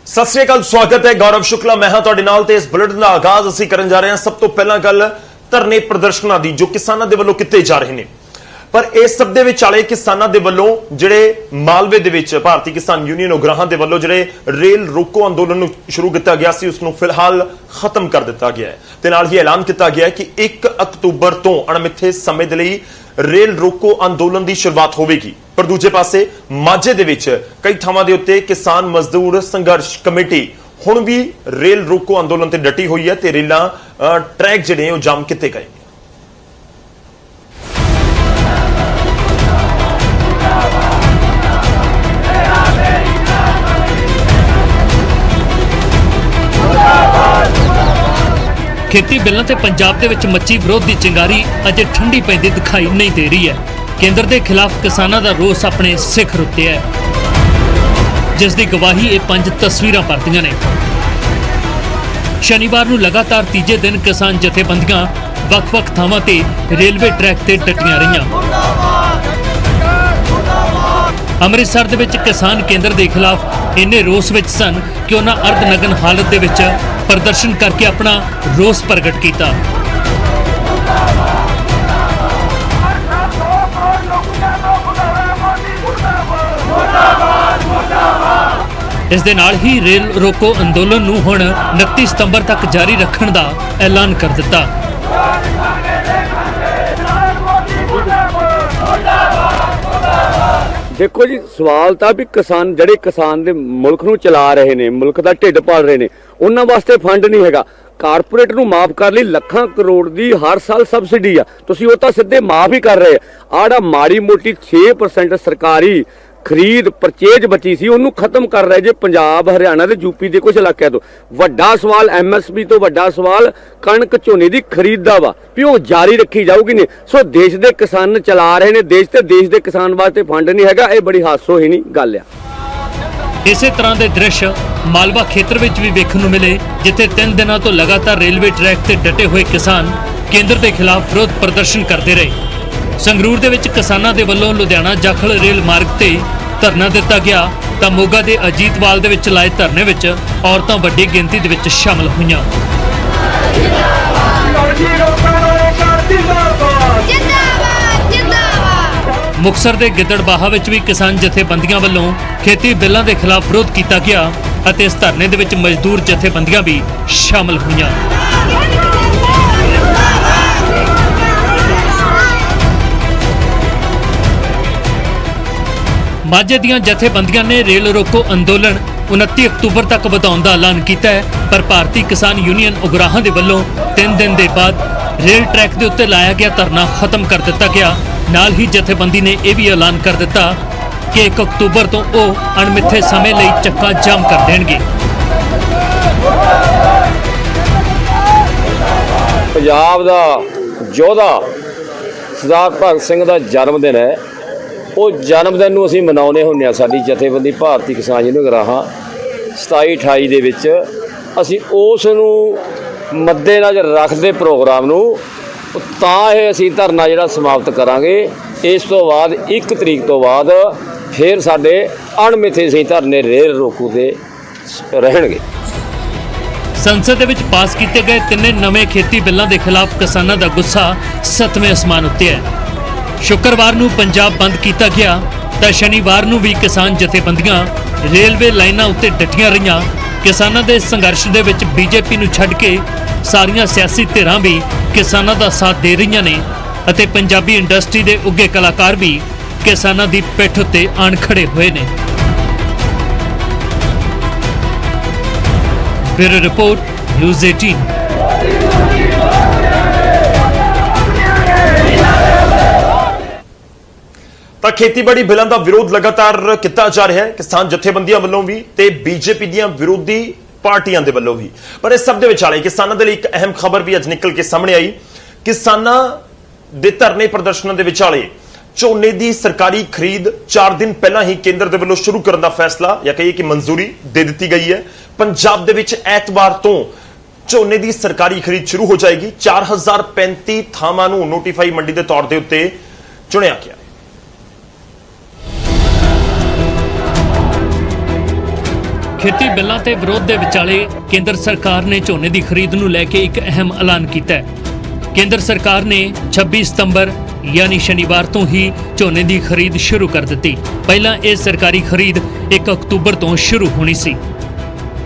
सत श्री अकाल, स्वागत है। गौरव शुक्ला मैं हाँ तुहाडे नाल ते इस बुलेटिन का आगाज असीं करन जा रहे हैं। सब तो पहला गल धरने प्रदर्शनां दी जो किसानां दे वल्लों कीते जा रहे हैं, पर इस सब दे विचाले किसानां दे वल्लों जिहड़े मालवे दे विच भारती किसान यूनियन उगराहां दे वल्लों जिहड़े रेल रोको अंदोलन नूं शुरू किया गया सी उसनूं फिलहाल खत्म कर दिता गया है ते नाल ही ऐलान किया गया है कि 1 अक्तूबर तो अणमिथे समय दे लई रेल रोको अंदोलन की शुरुआत होगी। पर दूजे पासे माझे दे विच कई थावां दे उत्ते किसान मजदूर संघर्ष कमेटी हुण भी रेल रोको अंदोलन ते डटी हुई है ते रेलां ट्रैक जिहड़े ओ जाम किते गए। खेती बिलों ते पंजाब दे विच मच्ची विरोध की चिंगारी अजे ठंडी पैंदी दिखाई नहीं दे रही है। केंद्र के खिलाफ किसानों का रोस अपने सिखर उत्ते है, जिसकी गवाही ये 5 तस्वीरां भरदियां ने। शनिवार नूं लगातार तीजे दिन किसान जथेबंदियां वख-वख थावां ते रेलवे ट्रैक ते डटियां रहियां। अमृतसर दे विच किसान केंद्र के खिलाफ इन्ने रोस विच सन कि उन्हां अर्धनगन हालत दे विच प्रदर्शन करके अपना रोस प्रगट किया। इस दे नाल ही रेल रोको अंदोलन नूं हुण 29 सितंबर तक जारी रखण दा ऐलान कर दिता। देखो जी, सवाल था भी किसान ਜਿਹੜੇ किसान ਦੇ मुल्क ਨੂੰ ਚਲਾ ਰਹੇ ਨੇ, मुल्क ਦਾ ਢਿੱਡ ਪਾਲ ਰਹੇ ਨੇ, ਉਹਨਾਂ ਵਾਸਤੇ ਫੰਡ ਨਹੀਂ ਹੈਗਾ। ਕਾਰਪੋਰੇਟ ਨੂੰ ਮਾਫ ਕਰ ਲਈ ਲੱਖਾਂ ਕਰੋੜ ਦੀ ਹਰ ਸਾਲ ਸਬਸਿਡੀ ਆ, ਤੁਸੀਂ ਉਹ ਤਾਂ ਸਿੱਧੇ ਮਾਫ ਹੀ ਕਰ ਰਹੇ ਆ। ਆੜਾ ਮਾੜੀ ਮੋਟੀ 6% ਸਰਕਾਰੀ ਖਰੀਦ ਪਰਚੇਜ ਬਚੀ ਸੀ ਉਹਨੂੰ ਖਤਮ ਕਰ ਰਹੇ ਜੇ ਪੰਜਾਬ ਹਰਿਆਣਾ ਤੇ ਯੂਪੀ ਦੇ ਕੁਝ ਇਲਾਕਿਆਂ ਤੋਂ। ਵੱਡਾ ਸਵਾਲ ਐਮਐਸਪੀ ਤੋਂ ਵੱਡਾ ਸਵਾਲ ਕਣਕ ਝੋਨੇ ਦੀ ਖਰੀਦ ਦਾ ਵਾ ਵੀ ਉਹ ਜਾਰੀ ਰੱਖੀ ਜਾਊਗੀ ਨਹੀਂ। ਸੋ ਦੇਸ਼ ਦੇ ਕਿਸਾਨ ਚਲਾ ਰਹੇ ਨੇ ਦੇਸ਼ ਤੇ ਦੇਸ਼ ਦੇ ਕਿਸਾਨ ਵਾਸਤੇ ਫੰਡ ਨਹੀਂ ਹੈਗਾ। ਇਹ ਬੜੀ ਹਾਸੋਹੀਣੀ ਗੱਲ ਆ। इसे तरह के दृश्य मालवा खेत्र में भी वेखण नूं मिले, जिथे 3 दिनों तो लगातार रेलवे ट्रैक से डटे हुए किसान केंद्र के खिलाफ विरोध प्रदर्शन करते रहे। संगरूर दे विच किसानां दे वल्लों लुधियाना जाखल रेल मार्ग ते धरना दिता गया तां मोगा दे अजीतवाल दे विच लाए धरने विच औरतां वड्डी गिनती दे विच शामिल होईयां। मुक्तसर के गिद्दड़बाहा विच भी किसान जथेबंदियां वल्लों खेती बिलों के खिलाफ विरोध किया गया अते इस धरने दे विच मजदूर जथेबंदियां भी शामिल हुईयां। माझे दीयां जथेबंदियां ने रेल रोको अंदोलन 29 अक्तूबर तक वधाउण दा ऐलान किया है, पर भारती किसान यूनियन उगराहां दे वल्लों 3 दिन के बाद रेल ट्रैक के उत्ते लाया गया धरना खत्म कर दिता गया। नाल ही जथेबंदी ने यह भी ऐलान कर दिता कि 1 अक्तूबर तो वह अणमिथे समय लई चक्का जाम कर देंगे। पंजाब दा योधा सरदार भगत सिंह दा जन्मदिन है। ਉਹ ਜਨਮਦਿਨ ਨੂੰ ਅਸੀਂ ਮਨਾਉਂਦੇ ਹੁੰਦੇ ਹਾਂ। ਸਾਡੀ ਜਥੇਬੰਦੀ ਭਾਰਤੀ ਕਿਸਾਨ ਯੂਨੀਅਨ ਉਗਰਾਹਾਂ 27-28 ਦੇ ਵਿੱਚ ਅਸੀਂ ਉਸ ਨੂੰ ਮੱਦੇਨਜ਼ਰ ਰੱਖਦੇ ਪ੍ਰੋਗਰਾਮ ਨੂੰ ਤਾਂ ਇਹ ਅਸੀਂ ਧਰਨਾ ਜਿਹੜਾ ਸਮਾਪਤ ਕਰਾਂਗੇ। ਇਸ ਤੋਂ ਬਾਅਦ 1 ਤਰੀਕ ਤੋਂ ਬਾਅਦ ਫਿਰ ਸਾਡੇ ਅਣਮਿੱਥੇ ਅਸੀਂ ਧਰਨੇ ਰੇਲ ਰੋਕੂ ਤੇ ਰਹਿਣਗੇ। संसद दे विच पास किए गए 3 नवे खेती बिलों के खिलाफ किसानों का गुस्सा 7वें आसमान उत्ते है। शुक्रवार नूं पंजाब बंद किया गया तो शनिवार नूं भी किसान जथेबंदियां रेलवे लाइनां उत्ते डटियां रहियां। किसानों के संघर्ष दे विच बीजेपी नूं छड्ड के सारियां सियासी धिरां भी किसानों का साथ दे रही ने अते पंजाबी इंडस्ट्री के उगे कलाकार भी किसानों की पिठ उत्ते आण खड़े हुए ने। Bureau report news 18। ਤਾਂ ਖੇਤੀਬਾੜੀ ਬਿੱਲਾਂ ਦਾ ਵਿਰੋਧ ਲਗਾਤਾਰ ਕੀਤਾ ਜਾ ਰਿਹਾ ਹੈ, ਕਿਸਾਨ ਜਥੇਬੰਦੀਆਂ ਵੱਲੋਂ ਵੀ ਤੇ ਬੀਜੇਪੀ ਦੀਆਂ ਵਿਰੋਧੀ ਪਾਰਟੀਆਂ ਦੇ ਵੱਲੋਂ ਵੀ। ਪਰ ਇਸ ਸਭ ਦੇ ਵਿਚਾਲੇ ਕਿਸਾਨਾਂ ਦੇ ਲਈ ਇੱਕ ਅਹਿਮ ਖਬਰ ਵੀ ਅੱਜ ਨਿਕਲ ਕੇ ਸਾਹਮਣੇ ਆਈ। ਕਿਸਾਨਾਂ ਦੇ ਧਰਨੇ ਪ੍ਰਦਰਸ਼ਨਾਂ ਦੇ ਵਿਚਾਲੇ ਝੋਨੇ ਦੀ ਸਰਕਾਰੀ ਖਰੀਦ 4 ਦਿਨ ਪਹਿਲਾਂ ਹੀ ਕੇਂਦਰ ਦੇ ਵੱਲੋਂ ਸ਼ੁਰੂ ਕਰਨ ਦਾ ਫੈਸਲਾ ਜਾਂ ਕਹੀਏ ਕਿ ਮਨਜ਼ੂਰੀ ਦੇ ਦਿੱਤੀ ਗਈ ਹੈ। ਪੰਜਾਬ ਦੇ ਵਿੱਚ ਐਤਵਾਰ ਤੋਂ ਝੋਨੇ ਦੀ ਸਰਕਾਰੀ ਖਰੀਦ ਸ਼ੁਰੂ ਹੋ ਜਾਏਗੀ। 4035 ਥਾਵਾਂ ਨੂੰ ਨੋਟੀਫਾਈ ਮੰਡੀ ਦੇ ਤੌਰ ਦੇ ਉੱਤੇ ਚੁਣਿਆ ਗਿਆ। ਖੇਤੀ ਬਿੱਲਾਂ ਤੇ ਵਿਰੋਧ ਦੇ ਵਿਚਾਲੇ ਕੇਂਦਰ ਸਰਕਾਰ ਨੇ ਝੋਨੇ ਦੀ ਖਰੀਦ ਨੂੰ ਲੈ ਕੇ ਇੱਕ ਅਹਿਮ ਐਲਾਨ ਕੀਤਾ ਹੈ। ਕੇਂਦਰ ਸਰਕਾਰ ਨੇ 26 ਸਤੰਬਰ ਯਾਨੀ ਸ਼ਨੀਵਾਰ ਤੋਂ ਹੀ ਝੋਨੇ ਦੀ ਖਰੀਦ ਸ਼ੁਰੂ ਕਰ ਦਿੱਤੀ। ਪਹਿਲਾਂ ਇਹ ਸਰਕਾਰੀ ਖਰੀਦ 1 ਅਕਤੂਬਰ ਤੋਂ ਸ਼ੁਰੂ ਹੋਣੀ ਸੀ।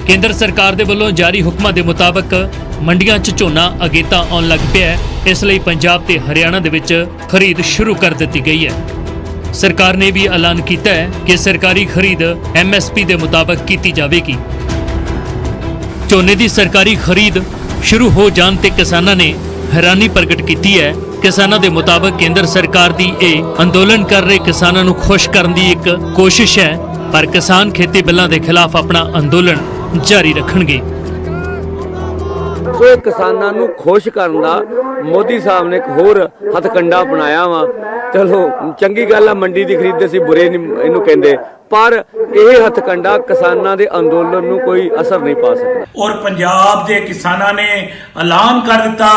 ਕੇਂਦਰ ਸਰਕਾਰ ਦੇ ਵੱਲੋਂ ਜਾਰੀ ਹੁਕਮਾਂ ਦੇ ਮੁਤਾਬਕ ਮੰਡੀਆਂ 'ਚ ਝੋਨਾ ਅਗੇਤਾ ਆਉਣ ਲੱਗ ਪਿਆ ਹੈ, ਇਸ ਲਈ ਪੰਜਾਬ ਤੇ ਹਰਿਆਣਾ ਦੇ ਵਿੱਚ ਖਰੀਦ ਸ਼ੁਰੂ ਕਰ ਦਿੱਤੀ ਗਈ ਹੈ। ਸਰਕਾਰ ਨੇ ਵੀ ਐਲਾਨ ਕੀਤਾ ਹੈ ਕਿ ਸਰਕਾਰੀ ਖਰੀਦ MSP ਦੇ ਮੁਤਾਬਕ ਕੀਤੀ ਜਾਵੇਗੀ। ਝੋਨੇ ਦੀ ਸਰਕਾਰੀ ਖਰੀਦ ਸ਼ੁਰੂ ਹੋ ਜਾਣ ਤੇ ਕਿਸਾਨਾਂ ਨੇ ਹੈਰਾਨੀ ਪ੍ਰਗਟ ਕੀਤੀ ਹੈ। ਕਿਸਾਨਾਂ ਦੇ ਮੁਤਾਬਕ ਕੇਂਦਰ ਸਰਕਾਰ ਦੀ ਇਹ ਅੰਦੋਲਨ ਕਰ ਰਹੇ ਕਿਸਾਨਾਂ ਨੂੰ ਖੁਸ਼ ਕਰਨ ਦੀ ਇੱਕ ਕੋਸ਼ਿਸ਼ ਹੈ, ਪਰ ਕਿਸਾਨ ਖੇਤੀ ਬਿੱਲਾਂ ਦੇ ਖਿਲਾਫ ਆਪਣਾ ਅੰਦੋਲਨ ਜਾਰੀ ਰੱਖਣਗੇ। ਸੋ ਇਹ ਕਿਸਾਨਾਂ ਨੂੰ ਖੁਸ਼ ਕਰਨ ਦਾ ਮੋਦੀ ਸਾਹਿਬ ਨੇ ਇੱਕ ਹੋਰ ਹਥਕੰਡਾ ਅਪਣਾਇਆ ਵਾ। ਚਲੋ ਚੰਗੀ ਗੱਲ ਆ, ਮੰਡੀ ਦੀ ਖਰੀਦ ਅਸੀਂ ਬੁਰੇ ਨਹੀਂ ਇਹਨੂੰ ਕਹਿੰਦੇ, ਪਰ ਇਹ ਹਥਕੰਡਾ ਕਿਸਾਨਾਂ ਦੇ ਅੰਦੋਲਨ ਨੂੰ ਕੋਈ ਅਸਰ ਨਹੀਂ ਪਾ ਸਕਦਾ। ਔਰ ਪੰਜਾਬ ਦੇ ਕਿਸਾਨਾਂ ਨੇ ਐਲਾਨ ਕਰ ਦਿੱਤਾ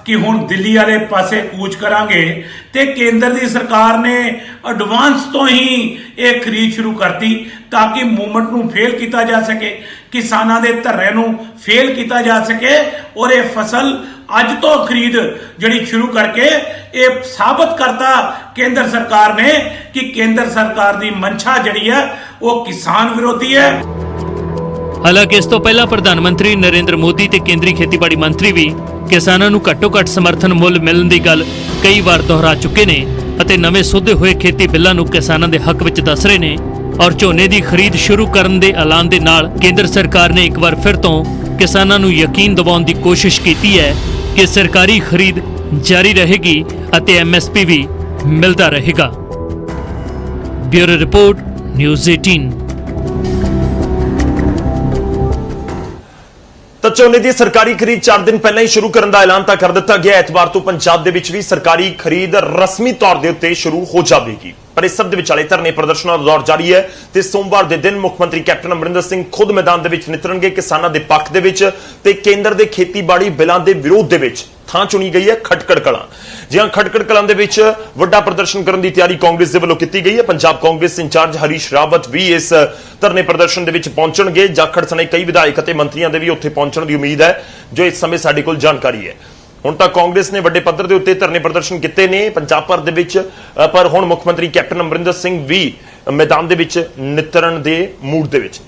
ਕਿ ਹੁਣ ਦਿੱਲੀ ਵਾਲੇ ਪਾਸੇ ਕੂਚ ਕਰਾਂਗੇ ਤੇ ਕੇਂਦਰ ਦੀ ਸਰਕਾਰ ਨੇ ਐਡਵਾਂਸ ਤੋਂ ਹੀ ਇਹ ਖਰੀਦ ਸ਼ੁਰੂ ਕਰਤੀ ਤਾਂ ਕਿ ਮੂਵਮੈਂਟ ਨੂੰ ਫੇਲ ਕੀਤਾ ਜਾ ਸਕੇ, ਕਿਸਾਨਾਂ ਦੇ ਧਰਨੇ ਨੂੰ ਫੇਲ ਕੀਤਾ ਜਾ ਸਕੇ। ਔਰ ਇਹ ਫਸਲ ਅੱਜ ਤੋਂ ਖਰੀਦ ਜਿਹੜੀ ਸ਼ੁਰੂ ਕਰਕੇ ਇਹ ਸਾਬਤ ਕਰਤਾ ਕੇਂਦਰ ਸਰਕਾਰ ਨੇ ਕਿ ਕੇਂਦਰ ਸਰਕਾਰ ਦੀ ਮਨਸ਼ਾ ਜਿਹੜੀ ਹੈ ਉਹ ਕਿਸਾਨ ਵਿਰੋਧੀ ਹੈ। ਹਾਲਾਂਕਿ ਇਸ ਤੋਂ ਪਹਿਲਾਂ ਪ੍ਰਧਾਨ ਮੰਤਰੀ ਨਰਿੰਦਰ ਮੋਦੀ ਤੇ ਕੇਂਦਰੀ ਖੇਤੀਬਾੜੀ ਮੰਤਰੀ ਵੀ ਕਿਸਾਨਾਂ ਨੂੰ ਘੱਟੋ-ਘੱਟ ਸਮਰਥਨ ਮੁੱਲ ਮਿਲਣ ਦੀ ਗੱਲ ਕਈ ਵਾਰ ਦੁਹਰਾ ਚੁੱਕੇ ਨੇ ਅਤੇ ਨਵੇਂ ਸੋਧੇ ਹੋਏ ਖੇਤੀ ਬਿੱਲਾਂ ਨੂੰ ਕਿਸਾਨਾਂ ਦੇ ਹੱਕ ਵਿੱਚ ਦੱਸ ਰਹੇ ਨੇ। ਔਰ ਝੋਨੇ ਦੀ ਖਰੀਦ ਸ਼ੁਰੂ ਕਰਨ ਦੇ ਐਲਾਨ ਦੇ ਨਾਲ ਕੇਂਦਰ ਸਰਕਾਰ ਨੇ ਇੱਕ ਵਾਰ ਫਿਰ ਤੋਂ ਕਿਸਾਨਾਂ ਨੂੰ ਯਕੀਨ ਦਿਵਾਉਣ ਦੀ ਕੋਸ਼ਿਸ਼ ਕੀਤੀ ਹੈ ਕਿ ਸਰਕਾਰੀ ਖਰੀਦ ਜਾਰੀ ਰਹੇਗੀ ਅਤੇ MSP ਵੀ ਮਿਲਦਾ ਰਹੇਗਾ। Bureau report, news 18। ਤਾਂ ਝੋਨੇ ਦੀ ਸਰਕਾਰੀ ਖਰੀਦ 4 ਦਿਨ ਪਹਿਲਾਂ ਹੀ ਸ਼ੁਰੂ ਕਰਨ ਦਾ ਐਲਾਨ ਤਾਂ ਕਰ ਦਿੱਤਾ ਗਿਆ। ਐਤਵਾਰ ਤੋਂ ਪੰਜਾਬ ਦੇ ਵਿੱਚ ਵੀ ਸਰਕਾਰੀ ਖਰੀਦ ਰਸਮੀ ਤੌਰ ਦੇ ਉੱਤੇ ਸ਼ੁਰੂ ਹੋ ਜਾਵੇਗੀ। ਪਰ ਇਸ ਸਭ ਦੇ ਵਿਚਾਲੇ ਧਰਨੇ ਪ੍ਰਦਰਸ਼ਨਾਂ ਦਾ ਦੌਰ ਜਾਰੀ ਹੈ ਤੇ ਸੋਮਵਾਰ ਦੇ ਦਿਨ ਮੁੱਖ ਮੰਤਰੀ ਕੈਪਟਨ ਅਮਰਿੰਦਰ ਸਿੰਘ ਖੁਦ ਮੈਦਾਨ ਦੇ ਵਿੱਚ ਨਿਤਰਨਗੇ। ਕਿਸਾਨਾਂ ਦੇ ਪੱਖ ਦੇ ਵਿੱਚ ਤੇ ਕੇਂਦਰ ਦੇ ਖੇਤੀਬਾੜੀ ਬਿੱਲਾਂ ਦੇ ਵਿਰੋਧ ਦੇ ਵਿੱਚ ਥਾਂ ਚੁਣੀ ਗਈ ਹੈ ਖਟਕੜ ਕਲਾਂ। ਜਿਹਾਂ ਖਟਕੜ ਕਲਾਂ ਦੇ ਵਿੱਚ ਵੱਡਾ ਪ੍ਰਦਰਸ਼ਨ ਕਰਨ ਦੀ ਤਿਆਰੀ ਕਾਂਗਰਸ ਦੇ ਵੱਲੋਂ ਕੀਤੀ ਗਈ ਹੈ। ਪੰਜਾਬ ਕਾਂਗਰਸ ਇੰਚਾਰਜ ਹਰੀਸ਼ ਰਾਵਤ ਵੀ ਇਸ ਧਰਨੇ ਪ੍ਰਦਰਸ਼ਨ ਦੇ ਵਿੱਚ ਪਹੁੰਚਣਗੇ। ਜਾਖੜ ਸਣੇ ਕਈ ਵਿਧਾਇਕ ਅਤੇ ਮੰਤਰੀਆਂ ਦੇ ਵੀ ਉੱਥੇ ਪਹੁੰਚਣ ਦੀ ਉਮੀਦ ਹੈ, ਜੋ ਇਸ ਸਮੇਂ ਸਾਡੇ ਕੋਲ ਜਾਣਕਾਰੀ ਹੈ। ਹੁਣ ਤੱਕ ਕਾਂਗਰਸ ਨੇ ਵੱਡੇ ਪੱਧਰ ਦੇ ਉੱਤੇ ਧਰਨੇ ਪ੍ਰਦਰਸ਼ਨ ਕੀਤੇ ਨੇ ਪੰਜਾਬ ਭਰ ਦੇ ਵਿੱਚ, ਪਰ ਹੁਣ ਮੁੱਖ ਮੰਤਰੀ ਕੈਪਟਨ ਅਮਰਿੰਦਰ ਸਿੰਘ ਵੀ ਮੈਦਾਨ ਦੇ ਵਿੱਚ ਨਿਤਰਨ ਦੇ ਮੂਡ ਦੇ ਵਿੱਚ।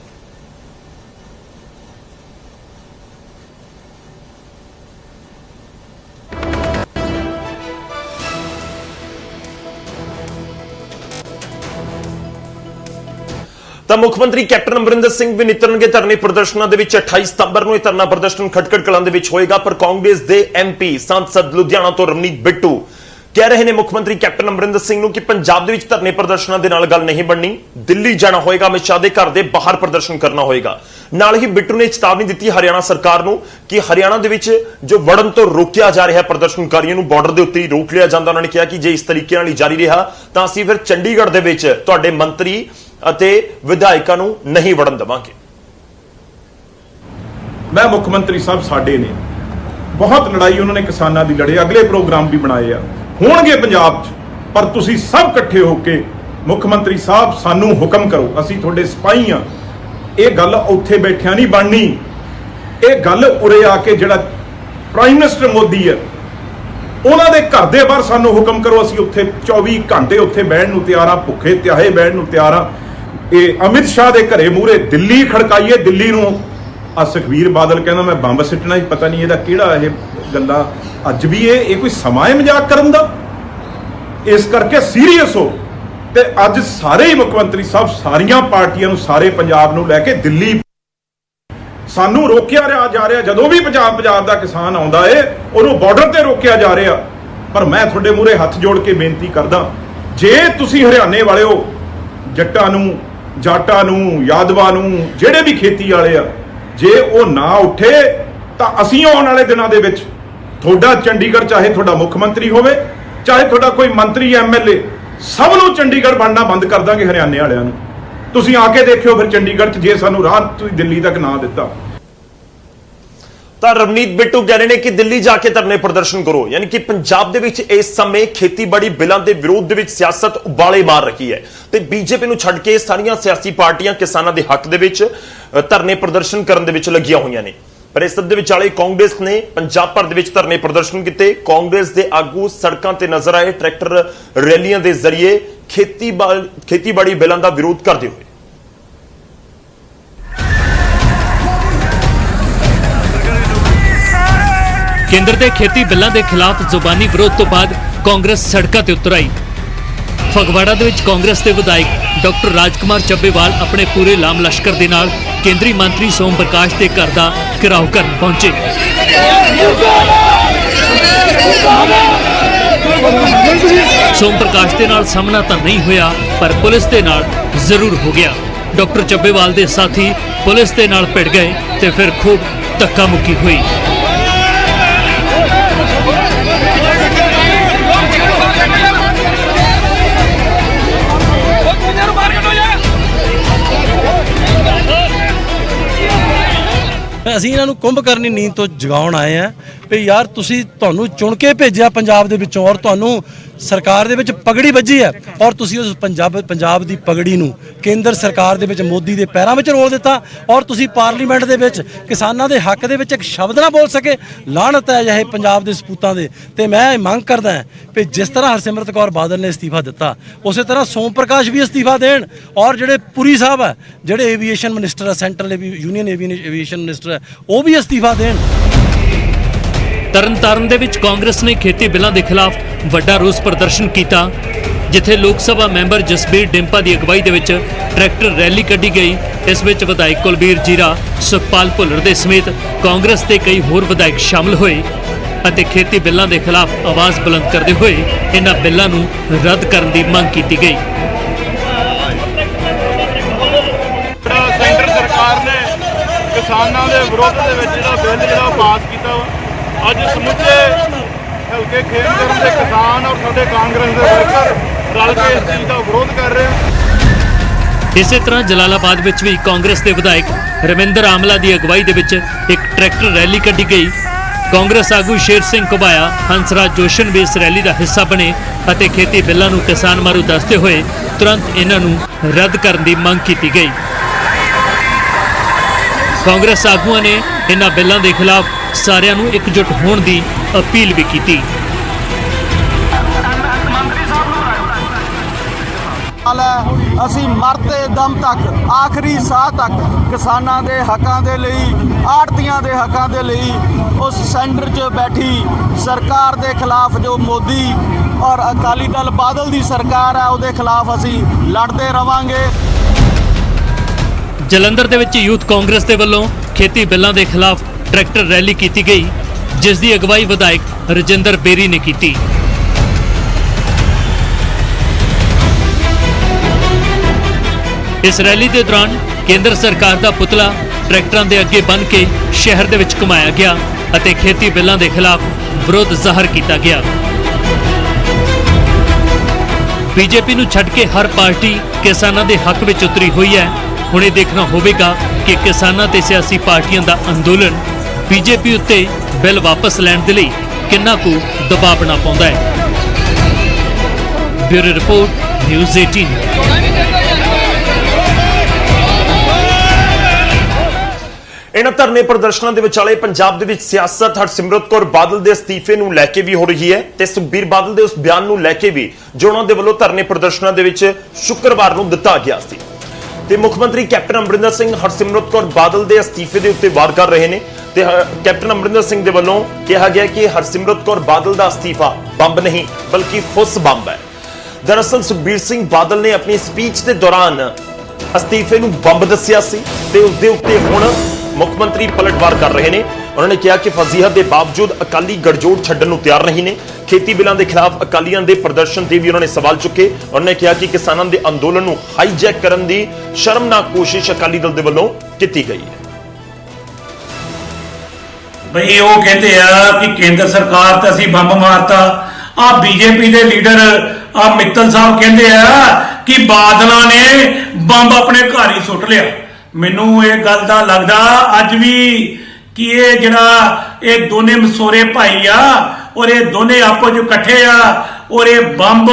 ਤਾਂ ਮੁੱਖ ਮੰਤਰੀ ਕੈਪਟਨ ਅਮਰਿੰਦਰ ਸਿੰਘ ਵੀ ਨਿਤਰਨਗੇ ਧਰਨੇ ਪ੍ਰਦਰਸ਼ਨਾਂ ਦੇ ਵਿੱਚ। 28 ਸਤੰਬਰ ਨੂੰ ਇਹ ਧਰਨਾ ਪ੍ਰਦਰਸ਼ਨ ਖਟਕੜ ਕਲਾਂ ਦੇ ਵਿੱਚ ਹੋਏਗਾ। ਪਰ ਕਾਂਗਰਸ ਦੇ MP ਸੰਸਦ ਲੁਧਿਆਣਾ ਤੋਂ ਰਵਨੀਤ ਬਿੱਟੂ ਕਹਿ ਰਹੇ ਨੇ ਮੁੱਖ ਮੰਤਰੀ ਕੈਪਟਨ ਅਮਰਿੰਦਰ ਸਿੰਘ ਨੂੰ ਕਿ ਪੰਜਾਬ ਦੇ ਵਿੱਚ ਧਰਨੇ ਪ੍ਰਦਰਸ਼ਨਾਂ ਦੇ ਨਾਲ ਗੱਲ ਨਹੀਂ ਬਣਨੀ, ਦਿੱਲੀ ਜਾਣਾ ਹੋਏਗਾ, ਅਮਿਤ ਸ਼ਾਹ ਦੇ ਘਰ ਦੇ ਬਾਹਰ ਪ੍ਰਦਰਸ਼ਨ ਕਰਨਾ ਹੋਏਗਾ। ਨਾਲ ਹੀ ਬਿੱਟੂ ਨੇ ਚੇਤਾਵਨੀ ਦਿੱਤੀ ਹਰਿਆਣਾ ਸਰਕਾਰ ਨੂੰ ਕਿ ਹਰਿਆਣਾ ਦੇ ਵਿੱਚ ਜੋ ਵੜਨ ਤੋਂ ਰੋਕਿਆ ਜਾ ਰਿਹਾ ਪ੍ਰਦਰਸ਼ਨਕਾਰੀਆਂ ਨੂੰ ਬਾਰਡਰ ਦੇ ਉੱਤੇ ਹੀ ਰੋਕ ਲਿਆ ਜਾਂਦਾ। ਉਹਨਾਂ ਨੇ ਕਿਹਾ ਕਿ ਜੇ ਇਸ ਤਰੀਕੇ ਨਾਲ ਹੀ ਜਾਰੀ ਰਿਹਾ ਤਾਂ ਅਸੀਂ ਫਿਰ ਚੰਡੀਗੜ੍ਹ ਦੇ ਵਿੱਚ ਤੁਹਾਡੇ ਮੰਤਰੀ ਅਤੇ ਵਿਧਾਇਕਾਂ ਨੂੰ ਨਹੀਂ ਵੜਨ ਦੇਵਾਂਗੇ। ਮੈਂ ਮੁੱਖ ਮੰਤਰੀ ਸਾਹਿਬ ਸਾਡੇ ਨੇ ਬਹੁਤ ਲੜਾਈ ਉਹਨਾਂ ਨੇ ਕਿਸਾਨਾਂ ਦੀ ਲੜੇ, ਅਗਲੇ ਪ੍ਰੋਗਰਾਮ ਵੀ ਬਣਾਏ ਆ ਹੋਣਗੇ ਪੰਜਾਬ 'ਚ, ਪਰ ਤੁਸੀਂ ਸਭ ਇਕੱਠੇ ਹੋ ਕੇ ਮੁੱਖ ਮੰਤਰੀ ਸਾਹਿਬ ਸਾਨੂੰ ਹੁਕਮ ਕਰੋ, ਅਸੀਂ ਤੁਹਾਡੇ ਸਿਪਾਹੀ ਆ। ਇਹ ਗੱਲ ਉੱਥੇ ਬੈਠਿਆਂ ਨਹੀਂ ਬਣਨੀ, ਇਹ ਗੱਲ ਉਰੇ ਆ ਕੇ ਜਿਹੜਾ ਪ੍ਰਾਈਮ ਮਿਨਿਸਟਰ ਮੋਦੀ ਹੈ ਉਹਨਾਂ ਦੇ ਘਰ ਦੇ ਬਾਹਰ ਸਾਨੂੰ ਹੁਕਮ ਕਰੋ, ਅਸੀਂ ਉੱਥੇ 24 ਘੰਟੇ ਉੱਥੇ ਬਹਿਣ ਨੂੰ ਤਿਆਰ ਆ, ਭੁੱਖੇ ਤਿਆਹੇ ਬਹਿਣ ਨੂੰ ਤਿਆਰ ਆ। ਇਹ ਅਮਿਤ ਸ਼ਾਹ ਦੇ ਘਰੇ ਮੂਹਰੇ ਦਿੱਲੀ ਖੜਕਾਈਏ, ਦਿੱਲੀ ਨੂੰ। ਆ ਸੁਖਬੀਰ ਬਾਦਲ ਕਹਿੰਦਾ ਮੈਂ ਬੰਬ ਸਿੱਟਣਾ ਹੀ, ਪਤਾ ਨਹੀਂ ਇਹਦਾ ਕਿਹੜਾ ਇਹ ਗੱਲਾਂ। ਅੱਜ ਵੀ ਇਹ ਕੋਈ ਸਮਾਂ ਹੈ ਮਜ਼ਾਕ ਕਰਨ ਦਾ? ਇਸ ਕਰਕੇ ਸੀਰੀਅਸ ਹੋ। ਤੇ ਅੱਜ ਸਾਰੇ ਹੀ ਮੁੱਖ ਮੰਤਰੀ ਸਾਹਿਬ ਸਾਰੀਆਂ ਪਾਰਟੀਆਂ ਨੂੰ, ਸਾਰੇ ਪੰਜਾਬ ਨੂੰ ਲੈ ਕੇ ਦਿੱਲੀ ਸਾਨੂੰ ਰੋਕਿਆ ਜਾ ਰਿਹਾ। ਜਦੋਂ ਵੀ ਪੰਜਾਬ ਦਾ ਕਿਸਾਨ ਆਉਂਦਾ ਏ ਉਹਨੂੰ ਬਾਰਡਰ ਤੇ ਰੋਕਿਆ ਜਾ ਰਿਹਾ। ਪਰ ਮੈਂ ਤੁਹਾਡੇ ਮੂਹਰੇ ਹੱਥ ਜੋੜ ਕੇ ਬੇਨਤੀ ਕਰਦਾ, ਜੇ ਤੁਸੀਂ ਹਰਿਆਣੇ ਵਾਲਿਓ ਜੱਟਾਂ ਨੂੰ, ਜਾਟਾਂ ਨੂੰ, ਯਾਦਵਾਂ ਨੂੰ, ਜਿਹੜੇ ਵੀ ਖੇਤੀ ਵਾਲੇ ਆ, ਜੇ ਉਹ ਨਾ ਉੱਠੇ ਤਾਂ ਅਸੀਂ ਆਉਣ ਵਾਲੇ ਦਿਨਾਂ ਦੇ ਵਿੱਚ ਤੁਹਾਡਾ ਚੰਡੀਗੜ੍ਹ, ਚਾਹੇ ਤੁਹਾਡਾ ਮੁੱਖ ਮੰਤਰੀ ਹੋਵੇ, ਚਾਹੇ ਤੁਹਾਡਾ ਕੋਈ ਮੰਤਰੀ MLA, ਸਭ ਨੂੰ ਚੰਡੀਗੜ੍ਹ ਬਣਨਾ ਬੰਦ ਕਰ ਦਾਂਗੇ ਹਰਿਆਣੇ ਵਾਲਿਆਂ ਨੂੰ। ਤੁਸੀਂ ਆ ਕੇ ਦੇਖਿਓ ਫਿਰ ਚੰਡੀਗੜ੍ਹ 'ਚ ਜੇ ਸਾਨੂੰ ਰਾਹ ਤੁਸੀਂ ਦਿੱਲੀ ਤੱਕ ਨਾ ਦਿੱਤਾ। ਤਾਂ ਰਵਨੀਤ ਬਿੱਟੂ ਕਹਿ ਰਹੇ ਨੇ ਕਿ ਦਿੱਲੀ ਜਾ ਕੇ ਧਰਨੇ ਪ੍ਰਦਰਸ਼ਨ ਕਰੋ, ਯਾਨੀ ਕਿ ਪੰਜਾਬ ਦੇ ਵਿੱਚ ਇਸ ਸਮੇਂ ਖੇਤੀਬਾੜੀ ਬਿੱਲਾਂ ਦੇ ਵਿਰੋਧ ਦੇ ਵਿੱਚ ਸਿਆਸਤ ਉਬਾਲੇ ਮਾਰ ਰਹੀ ਹੈ ਤੇ ਬੀਜੇਪੀ ਨੂੰ ਛੱਡ ਕੇ ਸਾਰੀਆਂ ਸਿਆਸੀ ਪਾਰਟੀਆਂ ਕਿਸਾਨਾਂ ਦੇ ਹੱਕ ਦੇ ਵਿੱਚ ਧਰਨੇ ਪ੍ਰਦਰਸ਼ਨ ਕਰਨ ਦੇ ਵਿੱਚ ਲੱਗੀਆਂ ਹੋਈਆਂ ਨੇ। ਪਰ ਇਸ ਦੇ ਵਿਚਾਲੇ ਕਾਂਗਰਸ ਨੇ ਪੰਜਾਬ ਭਰ ਦੇ ਵਿੱਚ ਧਰਨੇ ਪ੍ਰਦਰਸ਼ਨ ਕੀਤੇ। ਕਾਂਗਰਸ ਦੇ ਆਗੂ ਸੜਕਾਂ ਤੇ ਨਜ਼ਰ ਆਏ ਟਰੈਕਟਰ ਰੈਲੀਆਂ ਦੇ ਜ਼ਰੀਏ ਖੇਤੀਬਾੜੀ ਬਿੱਲਾਂ ਦਾ ਵਿਰੋਧ ਕਰਦੇ ਹੋਏ। ਕੇਂਦਰ ਦੇ ਖੇਤੀ ਬਿੱਲਾਂ ਦੇ ਖਿਲਾਫ ਜ਼ੁਬਾਨੀ ਵਿਰੋਧ ਤੋਂ ਬਾਅਦ ਕਾਂਗਰਸ ਸੜਕਾਂ ਤੇ ਉਤਰ ਆਈ। ਫਗਵਾੜਾ ਦੇ ਵਿੱਚ ਕਾਂਗਰਸ ਦੇ ਵਿਧਾਇਕ ਡਾਕਟਰ ਰਾਜਕੁਮਾਰ ਚੱਬੇਵਾਲ ਆਪਣੇ ਪੂਰੇ ਲਾਮ ਲਸ਼ਕਰ ਦੇ ਨਾਲ ਕੇਂਦਰੀ ਮੰਤਰੀ ਸੋਮ ਪ੍ਰਕਾਸ਼ ਦੇ ਘਰ ਦਾ ਘਿਰਾਓ ਕਰਨ ਪਹੁੰਚੇ। ਸੋਮ ਪ੍ਰਕਾਸ਼ ਦੇ ਨਾਲ ਸਾਹਮਣਾ ਤਾਂ ਨਹੀਂ ਹੋਇਆ, ਪਰ ਪੁਲਿਸ ਦੇ ਨਾਲ ਜ਼ਰੂਰ ਹੋ ਗਿਆ। ਡਾਕਟਰ ਚੱਬੇਵਾਲ ਦੇ ਸਾਥੀ ਪੁਲਿਸ ਦੇ ਨਾਲ ਭਿੜ ਗਏ ਤੇ ਫਿਰ ਖੂਬ ਧੱਕਾ ਮੁੱਕੀ ਹੋਈ। ਅਸੀਂ ਇਹਨਾਂ ਨੂੰ ਕੁੰਭਕਰਨੀ ਨੀਂਦ ਤੋਂ ਜਗਾਉਣ ਆਏ ਆ ਵੀ ਯਾਰ ਤੁਹਾਨੂੰ ਚੁਣ ਕੇ ਭੇਜਿਆ ਪੰਜਾਬ ਦੇ ਵਿੱਚੋਂ ਔਰ ਤੁਹਾਨੂੰ ਸਰਕਾਰ ਦੇ ਵਿੱਚ ਪਗੜੀ ਵੱਜੀ ਹੈ ਔਰ ਤੁਸੀਂ ਉਸ ਪੰਜਾਬ ਦੀ ਪਗੜੀ ਨੂੰ ਕੇਂਦਰ ਸਰਕਾਰ ਦੇ ਵਿੱਚ ਮੋਦੀ ਦੇ ਪੈਰਾਂ ਵਿੱਚ ਰੋਲ ਦਿੱਤਾ ਔਰ ਤੁਸੀਂ ਪਾਰਲੀਮੈਂਟ ਦੇ ਵਿੱਚ ਕਿਸਾਨਾਂ ਦੇ ਹੱਕ ਦੇ ਵਿੱਚ ਇੱਕ ਸ਼ਬਦ ਨਾ ਬੋਲ ਸਕੇ। ਲਾਹਨਤ ਹੈ ਇਹ ਪੰਜਾਬ ਦੇ ਸਪੂਤਾਂ ਦੇ। ਤੇ ਮੈਂ ਮੰਗ ਕਰਦਾ ਕਿ ਜਿਸ ਤਰ੍ਹਾਂ ਹਰਸਿਮਰਤ ਕੌਰ ਬਾਦਲ ਨੇ ਅਸਤੀਫਾ ਦਿੱਤਾ ਉਸੇ ਤਰ੍ਹਾਂ ਸੋਮ ਪ੍ਰਕਾਸ਼ ਵੀ ਅਸਤੀਫਾ ਦੇਣ ਔਰ ਜਿਹੜੇ ਪੁਰੀ ਸਾਹਿਬ ਹੈ ਜਿਹੜੇ ਏਵੀਏਸ਼ਨ ਮਿਨਿਸਟਰ ਹੈ ਸੈਂਟਰਲ ਯੂਨੀਅਨ ਏਵੀਏਸ਼ਨ ਮਿਨਿਸਟਰ ਹੈ ਉਹ ਵੀ ਅਸਤੀਫਾ ਦੇਣ। ਤਰਨਤਾਰਨ ਦੇ ਵਿੱਚ ਕਾਂਗਰਸ ਨੇ ਖੇਤੀ ਬਿੱਲਾਂ ਦੇ ਖਿਲਾਫ ਵੱਡਾ ਰੋਸ ਪ੍ਰਦਰਸ਼ਨ ਕੀਤਾ, ਜਿੱਥੇ ਲੋਕ ਸਭਾ ਮੈਂਬਰ ਜਸਬੀਰ ਡਿੰਪਾ ਦੀ ਅਗਵਾਈ ਦੇ ਵਿੱਚ ਟਰੈਕਟਰ ਰੈਲੀ ਕੱਢੀ ਗਈ। ਇਸ ਵਿੱਚ ਵਿਧਾਇਕ ਕੁਲਬੀਰ ਜੀਰਾ, ਸੁਖਪਾਲ ਭੁੱਲਰ ਦੇ ਸਮੇਤ ਕਾਂਗਰਸ ਦੇ ਕਈ ਹੋਰ ਵਿਧਾਇਕ ਸ਼ਾਮਲ ਹੋਏ ਅਤੇ ਖੇਤੀ ਬਿੱਲਾਂ ਦੇ ਖਿਲਾਫ ਆਵਾਜ਼ ਬੁਲੰਦ ਕਰਦੇ ਹੋਏ ਇਹਨਾਂ ਬਿੱਲਾਂ ਨੂੰ ਰੱਦ ਕਰਨ ਦੀ ਮੰਗ ਕੀਤੀ ਗਈ। ਸੈਂਟਰ ਸਰਕਾਰ ਨੇ ਕਿਸਾਨਾਂ ਦੇ ਵਿਰੋਧ ਦੇ ਵਿੱਚ ਜਿਹੜਾ ਬਿੱਲ ਪਾਸ ਕੀਤਾ ਅੱਜ ਸਮੁੱਚੇ ਹਲਕੇ ਖੇਤਰ ਦੇ ਕਿਸਾਨ ਔਰ ਸਾਡੇ ਕਾਂਗਰਸ ਦੇ ਵਰਕਰ ਰਲ ਕੇ ਇਸ ਚੀਜ਼ ਦਾ ਵਿਰੋਧ ਕਰ ਰਹੇ ਹਨ। ਇਸੇ ਤਰ੍ਹਾਂ ਜਲਾਲਾਬਾਦ ਵਿੱਚ ਵੀ ਕਾਂਗਰਸ ਦੇ ਵਿਧਾਇਕ ਰਵਿੰਦਰ ਆਮਲਾ ਦੀ ਅਗਵਾਈ ਦੇ ਵਿੱਚ ਇੱਕ ਟਰੈਕਟਰ ਰੈਲੀ ਕੱਢੀ ਗਈ। ਕਾਂਗਰਸ ਆਗੂ ਸ਼ੇਰ ਸਿੰਘ ਘੁਬਾਇਆ, ਹੰਸਰਾਜ ਜੋਸ਼ਨ ਵੀ ਇਸ ਰੈਲੀ ਦਾ ਹਿੱਸਾ ਬਣੇ ਅਤੇ ਖੇਤੀ ਬਿੱਲਾਂ ਨੂੰ ਕਿਸਾਨ ਮਾਰੂ ਦੱਸਦੇ ਹੋਏ ਤੁਰੰਤ ਇਹਨਾਂ ਨੂੰ ਰੱਦ ਕਰਨ ਦੀ ਮੰਗ ਕੀਤੀ ਗਈ। ਕਾਂਗਰਸ ਆਗੂਆਂ ਨੇ ਇਹਨਾਂ ਬਿੱਲਾਂ ਦੇ ਖਿਲਾਫ ਸਾਰਿਆਂ ਨੂੰ ਇਕਜੁੱਟ ਹੋਣ ਦੀ ਅਪੀਲ ਵੀ ਕੀਤੀ। ਅਸੀਂ ਮਰਦੇ ਦਮ ਤੱਕ ਆਖਰੀ ਸਾਹ ਤੱਕ ਕਿਸਾਨਾਂ ਦੇ ਹੱਕਾਂ ਦੇ ਲਈ, ਆੜ੍ਹਤੀਆਂ ਦੇ ਹੱਕਾਂ ਦੇ ਲਈ ਉਸ ਸੈਂਟਰ 'ਚ ਬੈਠੀ ਸਰਕਾਰ ਦੇ ਖਿਲਾਫ ਜੋ ਮੋਦੀ ਔਰ ਅਕਾਲੀ ਦਲ ਬਾਦਲ ਦੀ ਸਰਕਾਰ ਹੈ ਉਹਦੇ ਖਿਲਾਫ ਅਸੀਂ ਲੜਦੇ ਰਵਾਂਗੇ। ਜਲੰਧਰ ਦੇ ਵਿੱਚ ਯੂਥ ਕਾਂਗਰਸ ਦੇ ਵੱਲੋਂ ਖੇਤੀ ਬਿੱਲਾਂ ਦੇ ਖਿਲਾਫ ਟਰੈਕਟਰ ਰੈਲੀ ਕੀਤੀ ਗਈ, ਜਿਸ ਦੀ ਅਗਵਾਈ ਵਿਧਾਇਕ ਰਜਿੰਦਰ ਬੇਰੀ ਨੇ ਕੀਤੀ। ਇਸ ਰੈਲੀ ਦੇ ਦੌਰਾਨ ਕੇਂਦਰ ਸਰਕਾਰ ਦਾ ਪੁਤਲਾ ਟਰੈਕਟਰਾਂ ਦੇ ਅੱਗੇ ਬੰਨ੍ਹ ਕੇ ਸ਼ਹਿਰ ਦੇ ਵਿੱਚ ਘੁਮਾਇਆ ਗਿਆ ਅਤੇ ਖੇਤੀ ਬਿੱਲਾਂ ਦੇ ਖਿਲਾਫ ਵਿਰੋਧ ਜ਼ਾਹਰ ਕੀਤਾ ਗਿਆ। ਬੀਜੇਪੀ ਨੂੰ ਛੱਡ ਕੇ ਹਰ ਪਾਰਟੀ ਕਿਸਾਨਾਂ ਦੇ ਹੱਕ ਵਿੱਚ ਉਤਰੀ ਹੋਈ ਹੈ। ਹੁਣ ਇਹ ਦੇਖਣਾ ਹੋਵੇਗਾ ਕਿ ਕਿਸਾਨਾਂ ਤੇ ਸਿਆਸੀ ਪਾਰਟੀਆਂ ਦਾ ਅੰਦੋਲਨ ਬੀਜੇਪੀ ਉੱਤੇ ਬਿੱਲ ਵਾਪਸ ਲੈਣ ਦੇ ਲਈ ਕਿੰਨਾ ਕੁ ਦਬਾਅ ਬਣਾ ਪਾਉਂਦਾ ਹੈ। Bureau report, news 18। ਇਹਨਾਂ ਧਰਨੇ ਪ੍ਰਦਰਸ਼ਨਾਂ ਦੇ ਵਿਚਾਲੇ ਪੰਜਾਬ ਦੇ ਵਿੱਚ ਸਿਆਸਤ ਹਰਸਿਮਰਤ ਕੌਰ ਬਾਦਲ ਦੇ ਅਸਤੀਫੇ ਨੂੰ ਲੈ ਕੇ ਵੀ ਹੋ ਰਹੀ ਹੈ ਤੇ ਸੁਖਬੀਰ ਬਾਦਲ ਦੇ ਉਸ ਬਿਆਨ ਨੂੰ ਲੈ ਕੇ ਵੀ ਜੋ ਉਹਨਾਂ ਦੇ ਵੱਲੋਂ ਧਰਨੇ ਪ੍ਰਦਰਸ਼ਨਾਂ ਦੇ ਵਿੱਚ ਸ਼ੁੱਕਰਵਾਰ ਨੂੰ ਦਿੱਤਾ ਗਿਆ ਸੀ। ਤੇ ਮੁੱਖ ਮੰਤਰੀ ਕੈਪਟਨ ਅਮਰਿੰਦਰ ਸਿੰਘ ਹਰਸਿਮਰਤ ਕੌਰ ਬਾਦਲ ਦੇ ਅਸਤੀਫੇ ਦੇ ਉੱਤੇ ਵਾਰ ਕਰ ਰਹੇ ਨੇ ਤੇ ਕੈਪਟਨ ਅਮਰਿੰਦਰ ਸਿੰਘ ਦੇ ਵੱਲੋਂ ਕਿਹਾ ਗਿਆ ਕਿ ਹਰਸਿਮਰਤ ਕੌਰ ਬਾਦਲ ਦਾ ਅਸਤੀਫਾ ਬੰਬ ਨਹੀਂ ਬਲਕਿ ਫੁੱਸ ਬੰਬ ਹੈ। ਦਰਅਸਲ ਸੁਖਬੀਰ ਸਿੰਘ ਬਾਦਲ ਨੇ ਆਪਣੀ ਸਪੀਚ ਦੇ ਦੌਰਾਨ ਅਸਤੀਫੇ ਨੂੰ ਬੰਬ ਦੱਸਿਆ ਸੀ ਤੇ ਉਸ ਦੇ ਉੱਤੇ ਹੁਣ ਮੁੱਖ ਮੰਤਰੀ ਪਲਟਵਾਰ ਕਰ ਰਹੇ ਨੇ। ਉਹਨਾਂ ਨੇ ਕਿਹਾ ਕਿ ਫਜ਼ੀਹਤ ਦੇ ਬਾਵਜੂਦ ਅਕਾਲੀ ਗੜਜੋੜ ਛੱਡਣ ਨੂੰ ਤਿਆਰ ਨਹੀਂ ਨੇ। ਖੇਤੀ ਬਿੱਲਾਂ ਦੇ ਖਿਲਾਫ ਅਕਾਲੀਆਂ ਦੇ ਪ੍ਰਦਰਸ਼ਨ ਤੇ ਵੀ ਉਹਨਾਂ ਨੇ ਸਵਾਲ ਚੁੱਕੇ। ਉਹਨਾਂ ਨੇ ਕਿਹਾ ਕਿ ਕਿਸਾਨਾਂ ਦੇ ਅੰਦੋਲਨ ਨੂੰ ਹਾਈਜੈਕ ਕਰਨ ਦੀ ਸ਼ਰਮਨਾਕ ਕੋਸ਼ਿਸ਼ ਅਕਾਲੀ ਦਲ ਦੇ ਵੱਲੋਂ ਕੀਤੀ ਗਈ ਹੈ। ਬਈ ਉਹ ਕਹਿੰਦੇ ਆ ਕਿ ਕੇਂਦਰ ਸਰਕਾਰ ਤੇ ਅਸੀਂ ਬੰਬ ਮਾਰਤਾ। ਆ ਬੀਜੇਪੀ ਦੇ ਲੀਡਰ ਆ ਮਿੱਤਲ ਸਾਹਿਬ ਕਹਿੰਦੇ ਆ ਕਿ ਬਾਦਲਾਂ ਨੇ ਬੰਬ ਆਪਣੇ ਘਰ ਹੀ ਸੁੱਟ ਲਿਆ। ਮੈਨੂੰ ਇਹ ਗੱਲ ਦਾ ਲੱਗਦਾ ਅੱਜ ਵੀ ਕਿ ਇਹ ਜਿਹੜਾ ਇਹ ਦੋਨੇ ਮਸੋਰੇ ਭਾਈ ਆ ਔਰ ਇਹ ਦੋਨੇ ਆਪੋ ਚ ਇਕੱਠੇ ਆ ਔਰ ਇਹ ਬੰਬ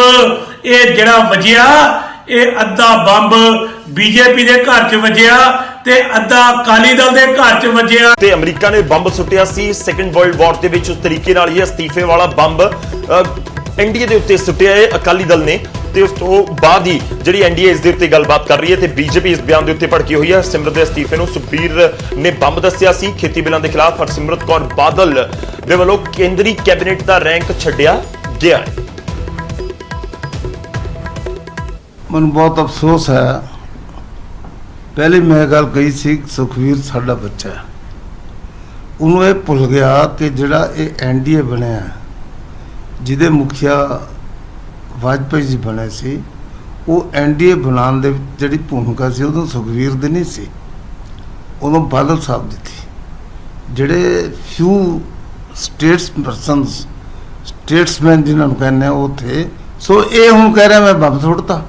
ਇਹ ਜਿਹੜਾ ਵਜਿਆ ਇਹ ਅੱਧਾ ਬੰਬ ਬੀਜੇਪੀ ਦੇ ਘਰ ਚ ਵਜਿਆ ਤੇ ਅੱਧਾ ਅਕਾਲੀ ਦਲ ਦੇ ਘਰ ਚ ਵਜਿਆ। ਤੇ ਅਮਰੀਕਾ ਨੇ ਬੰਬ ਸੁੱਟਿਆ ਸੀ ਸੈਕੰਡ ਵਰਲਡ ਵਾਰ ਦੇ ਵਿੱਚ, ਉਸ ਤਰੀਕੇ ਨਾਲ ਹੀ ਅਸਤੀਫੇ ਵਾਲਾ ਬੰਬ ਐਨਡੀਏ ਦੇ ਉੱਤੇ ਸੁੱਟਿਆ ਹੈ ਅਕਾਲੀ ਦਲ ਨੇ। ਤੇ ਉਸ ਤੋਂ ਬਾਅਦ ਹੀ ਜਿਹੜੀ ਐਨਡੀਏ ਇਸ ਦੇ ਉੱਤੇ ਗੱਲਬਾਤ ਕਰ ਰਹੀ ਹੈ ਤੇ ਬੀਜੇਪੀ ਇਸ ਬਿਆਨ ਦੇ ਉੱਤੇ ਭੜਕੀ ਹੋਈ ਹੈ। ਸਿਮਰਤ ਦੇ ਅਸਤੀਫੇ ਨੂੰ ਸੁਖਬੀਰ ਨੇ ਬੰਬ ਦੱਸਿਆ ਸੀ। ਖੇਤੀ ਬਿੱਲਾਂ ਦੇ ਖਿਲਾਫ ਹਰਸਿਮਰਤ ਕੌਰ ਬਾਦਲ ਦੇ ਵੱਲੋਂ ਕੇਂਦਰੀ ਕੈਬਨਿਟ ਦਾ ਰੈਂਕ ਛੱਡਿਆ ਗਿਆ ਹੈ। ਮੈਨੂੰ ਬਹੁਤ ਅਫਸੋਸ ਹੈ, ਪਹਿਲੇ ਮੈਂ ਗੱਲ ਕਹੀ ਸੀ ਸੁਖਵੀਰ ਸਾਡਾ ਬੱਚਾ ਹੈ, ਉਹਨੂੰ ਇਹ ਭੁੱਲ ਗਿਆ ਕਿ ਜਿਹੜਾ ਇਹ ਐਨਡੀਏ ਬਣਿਆ ਜਿਹਦੇ ਮੁਖੀਆ ਵਾਜਪਾਈ ਜੀ ਬਣੇ ਸੀ, ਉਹ ਐਨਡੀਏ ਬਣਾਉਣ ਦੇ ਵਿੱਚ ਜਿਹੜੀ ਭੂਮਿਕਾ ਸੀ ਉਦੋਂ ਸੁਖਵੀਰ ਦੀ ਨਹੀਂ ਸੀ, ਉਦੋਂ ਬਾਦਲ ਸਾਹਿਬ ਦੀ ਸੀ। ਜਿਹੜੇ ਫਿਊ ਸਟੇਟਸਮੈਨ ਜਿਨ੍ਹਾਂ ਨੂੰ ਕਹਿੰਦੇ ਆ ਉਹ ਥੇ। ਸੋ ਇਹ ਹੁਣ ਕਹਿ ਰਿਹਾ ਮੈਂ ਬੰਬ ਸੁੱਟਤਾ,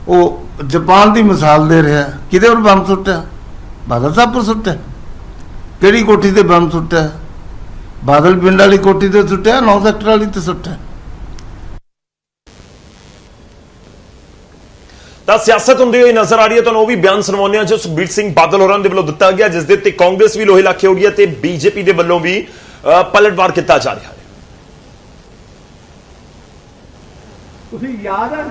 ਉਹ ਜਾਪਾਨ ਦੀ ਮਿਸਾਲ ਦੇ ਰਿਹਾ। ਕਿਹਦੇ ਉੱਪਰ ਬੰਬ ਸੁੱਟਿਆ? ਬਾਦਲ ਸਾਹਿਬ ਪਰ ਸੁੱਟਿਆ। ਕਿਹੜੀ ਕੋਠੀ ਤੇ ਬੰਬ ਸੁੱਟਿਆ? ਬਾਦਲ ਪਿੰਡ ਵਾਲੀ ਕੋਠੀ ਤੇ ਸੁੱਟਿਆ, 9 ਸੈਕਟਰ ਵਾਲੀ ਤੇ ਸੁੱਟਿਆ। ਤਾਂ ਸਿਆਸਤ ਹੁੰਦੀ ਹੋਈ ਨਜ਼ਰ ਆ ਰਹੀ ਹੈ। ਤੁਹਾਨੂੰ ਉਹ ਵੀ ਬਿਆਨ ਸੁਣਾਉਂਦੇ ਹਾਂ ਜੋ ਸੁਖਬੀਰ ਸਿੰਘ ਬਾਦਲ ਹੋਰਾਂ ਦੇ ਵੱਲੋਂ ਦਿੱਤਾ ਗਿਆ, ਜਿਸ ਦੇ ਉੱਤੇ ਕਾਂਗਰਸ ਵੀ ਲੋਹੇ ਲੱਖੇ ਹੋ ਗਈ ਹੈ ਤੇ ਬੀਜੇਪੀ ਦੇ ਵੱਲੋਂ ਵੀ ਪਲਟਵਾਰ ਕੀਤਾ ਜਾ ਰਿਹਾ ਹੈ। ਤੁਸੀਂ ਯਾਦ ਹੈ